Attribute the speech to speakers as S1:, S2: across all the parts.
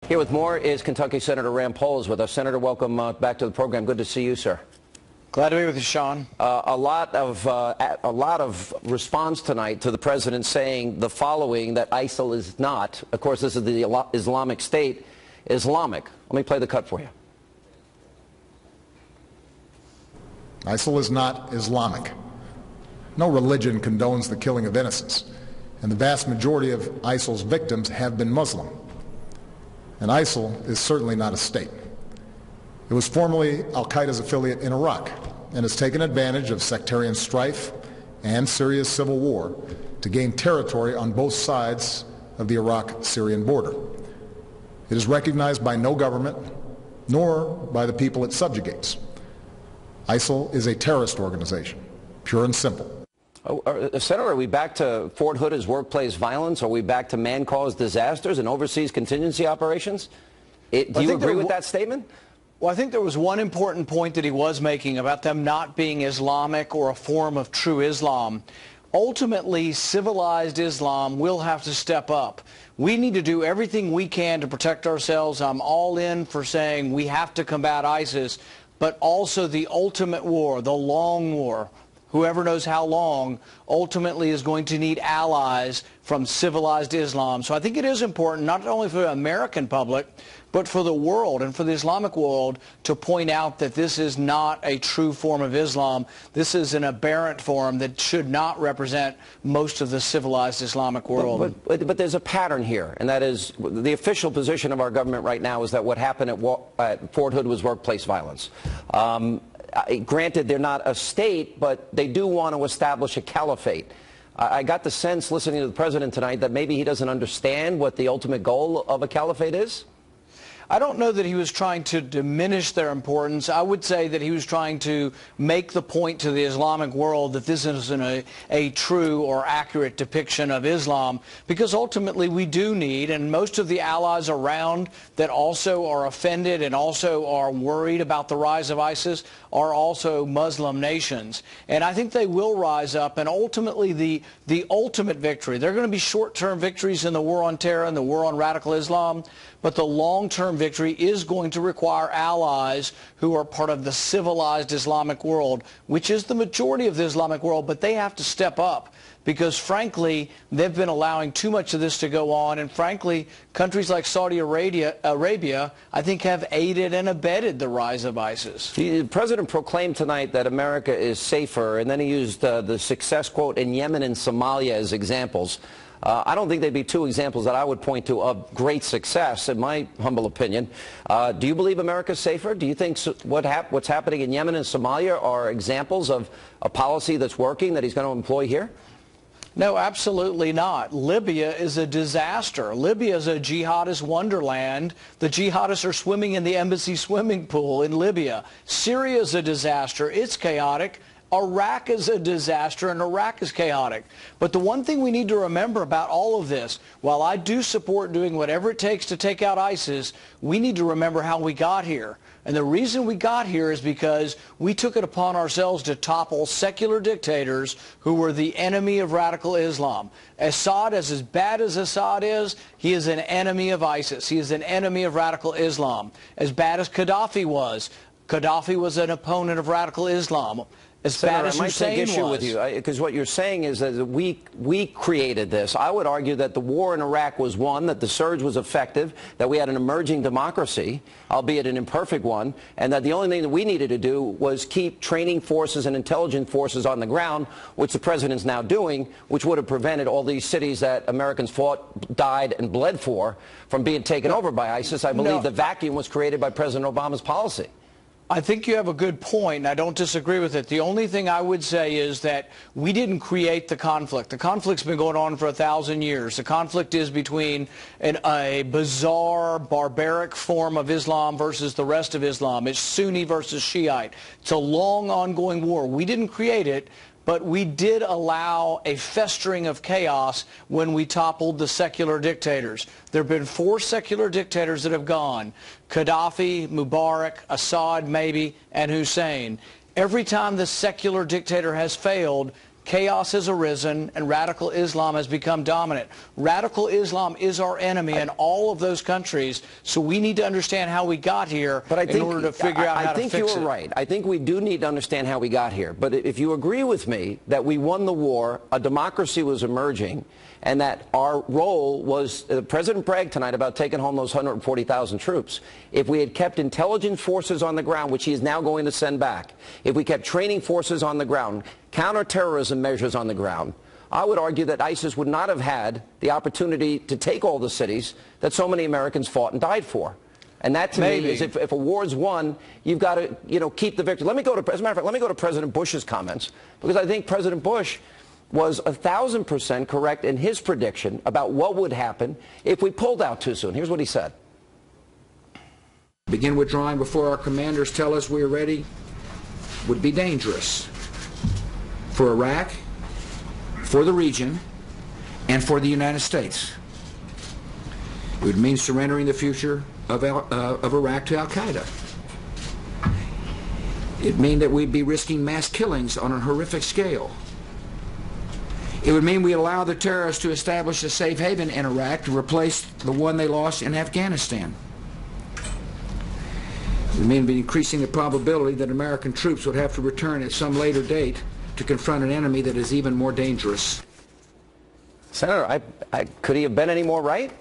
S1: Here with more is Kentucky Senator Rand Paul is with us. Senator, welcome back to the program. Good to see you, sir.
S2: Glad to be with you, Sean.
S1: A lot of response tonight to the president saying the following, that ISIL is not, of course this is the Islamic State, Islamic. Let me play the cut for you.
S3: ISIL is not Islamic. No religion condones the killing of innocents, and the vast majority of ISIL's victims have been Muslim. And ISIL is certainly not a state. It was formerly al-Qaeda's affiliate in Iraq and has taken advantage of sectarian strife and Syria's civil war to gain territory on both sides of the Iraq-Syrian border. It is recognized by no government, nor by the people it subjugates. ISIL is a terrorist organization, pure and simple.
S1: Senator, are we back to Fort Hood's workplace violence? Are we back to man-caused disasters and overseas contingency operations? Do you agree with that statement?
S2: Well, I think there was one important point that he was making about them not being Islamic or a form of true Islam. Ultimately, civilized Islam will have to step up. We need to do everything we can to protect ourselves. I'm all in for saying we have to combat ISIS, but also the ultimate war, the long war. Whoever knows how long, ultimately is going to need allies from civilized Islam. So I think it is important, not only for the American public, but for the world and for the Islamic world to point out that this is not a true form of Islam. This is an aberrant form that should not represent most of the civilized Islamic world.
S1: But there's a pattern here, and that is the official position of our government right now is that what happened at Fort Hood was workplace violence. Granted, they're not a state, but they do want to establish a caliphate. I got the sense, listening to the president tonight, that maybe he doesn't understand what the ultimate goal of a caliphate is.
S2: I don't know that he was trying to diminish their importance. I would say that he was trying to make the point to the Islamic world that this isn't a true or accurate depiction of Islam, because ultimately we do need, and most of the allies around that also are offended and also are worried about the rise of ISIS are also Muslim nations. And I think they will rise up, and ultimately the ultimate victory, there are going to be short-term victories in the war on terror and the war on radical Islam, but the long-term victory is going to require allies who are part of the civilized Islamic world, which is the majority of the Islamic world, but they have to step up because, frankly, they've been allowing too much of this to go on, and, frankly, countries like Saudi Arabia, I think, have aided and abetted the rise of ISIS.
S1: The president proclaimed tonight that America is safer, and then he used the success quote in Yemen and Somalia as examples. I don't think they'd be two examples that I would point to of great success, in my humble opinion. Do you believe America's safer? Do you think what's happening in Yemen and Somalia are examples of a policy that's working that he's going to employ here?
S2: No, absolutely not. Libya is a disaster. Libya is a jihadist wonderland. The jihadists are swimming in the embassy swimming pool in Libya. Syria is a disaster. It's chaotic. Iraq is a disaster, and Iraq is chaotic. But the one thing we need to remember about all of this, while I do support doing whatever it takes to take out ISIS, we need to remember how we got here. And the reason we got here is because we took it upon ourselves to topple secular dictators who were the enemy of radical Islam. Assad, as bad as Assad is, he is an enemy of ISIS. He is an enemy of radical Islam. As bad as Gaddafi was an opponent of radical Islam. As bad as Hussein was. I might take issue with you, because what you're saying is that we created this. I would argue that the war in Iraq was won, that the surge was effective, that we had an emerging democracy, albeit an imperfect one, and that the only thing that we needed to do was keep training forces and intelligence forces on the ground, which the president's now doing, which would have prevented all these cities that Americans fought, died, and bled for from being taken over by ISIS. I believe the vacuum was created by President Obama's policy. I think you have a good point, and I don't disagree with it. The only thing I would say is that we didn't create the conflict. The conflict's been going on for 1,000 years. The conflict is between a bizarre, barbaric form of Islam versus the rest of Islam. It's Sunni versus Shiite. It's a long, ongoing war. We didn't create it, but we did allow a festering of chaos when we toppled the secular dictators. There have been 4 secular dictators that have gone: Gaddafi, Mubarak, Assad maybe, and Hussein. Every time the secular dictator has failed, chaos has arisen and radical Islam has become dominant. Radical Islam is our enemy in all of those countries, so we need to understand how we got here in order to figure out how to fix it.
S1: I think you're right. I think we do need to understand how we got here. But if you agree with me that we won the war, a democracy was emerging, and that our role was, President bragged tonight about taking home those 140,000 troops. If we had kept intelligence forces on the ground, which he is now going to send back, if we kept training forces on the ground, counterterrorism measures on the ground, I would argue that ISIS would not have had the opportunity to take all the cities that so many Americans fought and died for. And that, to me, is if a war's won, you've got to, keep the victory. Let me go to, as a matter of fact, let me go to President Bush's comments, because I think President Bush was 1,000% correct in his prediction about what would happen if we pulled out too soon. Here's what he said.
S4: Begin withdrawing before our commanders tell us we are ready would be dangerous for Iraq, for the region, and for the United States. It would mean surrendering the future of Iraq to al-Qaeda. It would mean that we'd be risking mass killings on a horrific scale. It would mean we allow the terrorists to establish a safe haven in Iraq to replace the one they lost in Afghanistan. It would mean increasing the probability that American troops would have to return at some later date to confront an enemy that is even more dangerous.
S1: Senator, could he have been any more right?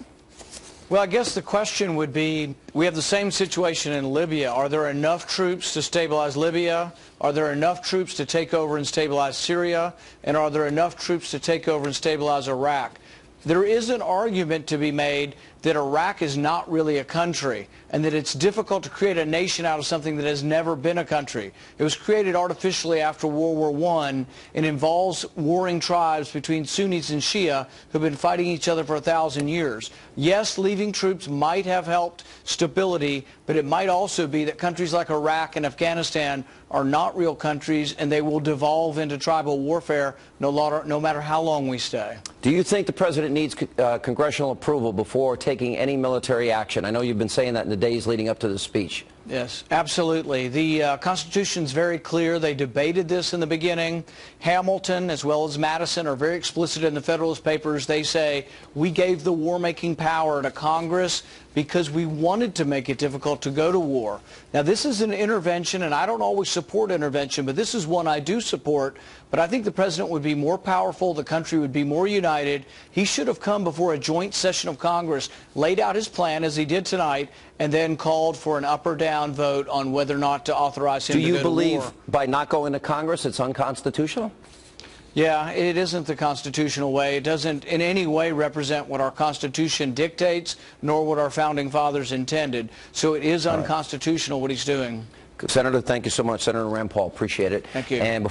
S2: Well, I guess the question would be, we have the same situation in Libya. Are there enough troops to stabilize Libya? Are there enough troops to take over and stabilize Syria? And are there enough troops to take over and stabilize Iraq? There is an argument to be made that Iraq is not really a country and that it's difficult to create a nation out of something that has never been a country. It was created artificially after World War I and involves warring tribes between Sunnis and Shia who have been fighting each other for 1,000 years. Yes, leaving troops might have helped stability, but it might also be that countries like Iraq and Afghanistan are not real countries and they will devolve into tribal warfare no matter how long we stay.
S1: Do you think the president needs congressional approval before taking any military action? I know you've been saying that in the days leading up to the speech.
S2: Yes, absolutely. The Constitution's very clear. They debated this in the beginning. Hamilton, as well as Madison, are very explicit in the Federalist Papers. They say, we gave the war-making power to Congress because we wanted to make it difficult to go to war. Now, this is an intervention, and I don't always support intervention, but this is one I do support. But I think the president would be more powerful, the country would be more united. He should have come before a joint session of Congress, laid out his plan, as he did tonight, and then called for an up or down vote on whether or not to authorize him to go to war.
S1: Do you believe by not going to Congress it's unconstitutional?
S2: Yeah, it isn't the constitutional way. It doesn't in any way represent what our Constitution dictates, nor what our founding fathers intended. So it is unconstitutional what he's doing.
S1: Senator, thank you so much. Senator Rand Paul, appreciate it.
S2: Thank you.
S1: And